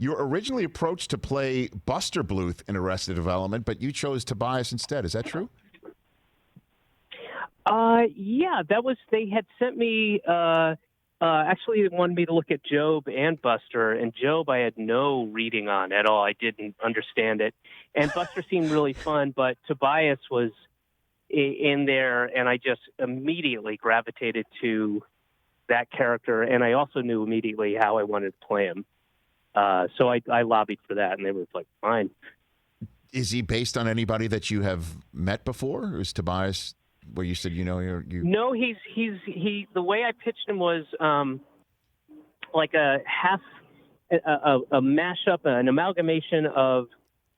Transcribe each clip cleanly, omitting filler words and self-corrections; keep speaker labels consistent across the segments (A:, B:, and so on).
A: You were originally approached to play Buster Bluth in Arrested Development, but you chose Tobias instead. Is that true?
B: Yeah, they had sent me, actually they wanted me to look at Job and Buster, and Job I had no reading on at all. I didn't understand it. And Buster seemed really fun, but Tobias was in there, and I just immediately gravitated to that character, and I also knew immediately how I wanted to play him. So I lobbied for that, and they were like, fine.
A: Is he based on anybody that you have met before? Or is Tobias where you said, you?
B: No, he's the way I pitched him was like a mashup, an amalgamation of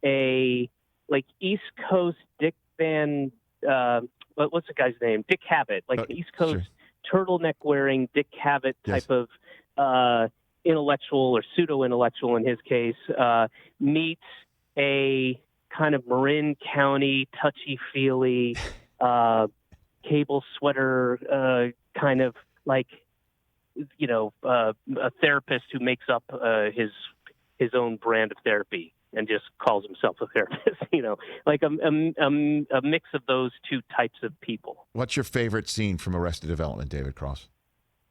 B: a like East Coast Dick Van, what's the guy's name? Dick Cavett, like an East Coast turtleneck wearing Dick Cavett type of intellectual or pseudo-intellectual in his case, meets a kind of Marin County touchy-feely cable sweater kind of like, a therapist who makes up his own brand of therapy and just calls himself a therapist, like a mix of those two types of people.
A: What's your favorite scene from Arrested Development, David Cross?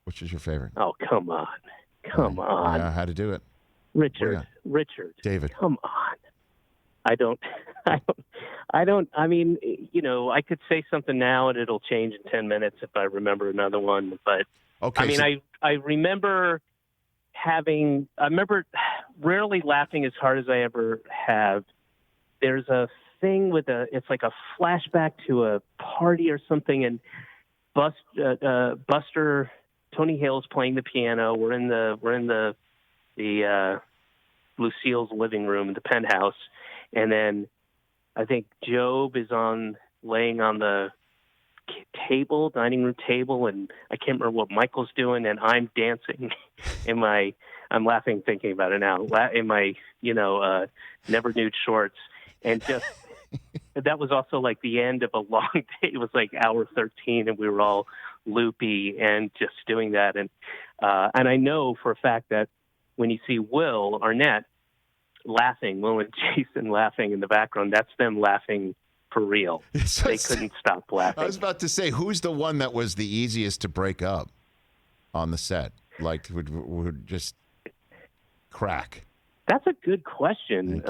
A: Which is your favorite?
B: Oh, come on. Come on.
A: Yeah, how to do it.
B: Richard,
A: David.
B: Come on. I mean, I could say something now and it'll change in 10 minutes if I remember another one. But
A: okay,
B: I mean, I remember rarely laughing as hard as I ever have. There's a thing it's like a flashback to a party or something. And Buster, Tony Hale's playing the piano. We're in the Lucille's living room, the penthouse. And then I think Job is laying on the dining room table, and I can't remember what Michael's doing, and I'm dancing I'm laughing thinking about it now, in my, never nude shorts. And just, that was also like the end of a long day. It was like hour 13 and we were all loopy and just doing that. And I know for a fact that when you see Will Arnett laughing, Will and Jason laughing in the background, that's them laughing for real. They couldn't stop laughing.
A: I was about to say, who's the one that was the easiest to break up on the set? Like would just crack? That's
B: a good question.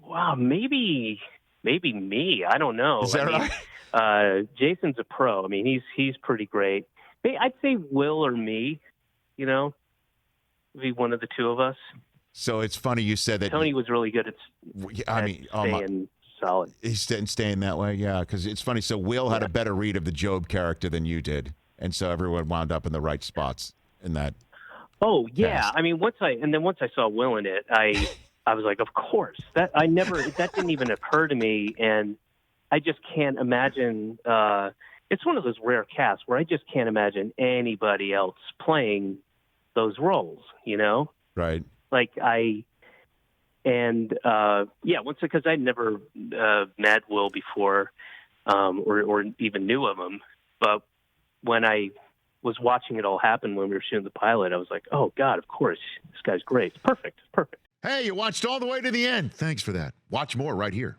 B: Wow, maybe me. I don't know.
A: Is that right?
B: Jason's a pro. I mean, he's pretty great. I'd say Will or me, be one of the two of us.
A: So it's funny you said that.
B: Tony was really good at staying solid.
A: He's staying that way, yeah, because it's funny. So Will had a better read of the Job character than you did, and so everyone wound up in the right spots in that.
B: Oh, yeah. Cast. I mean, once I saw Will in it, I was like, of course. That didn't even occur to me, and I just can't imagine. It's one of those rare casts where I just can't imagine anybody else playing those roles,
A: Right.
B: Like once, because I'd never met Will before, or even knew of him. But when I was watching it all happen when we were shooting the pilot, I was like, oh God, of course, this guy's great. It's perfect.
A: Hey, you watched all the way to the end. Thanks for that. Watch more right here.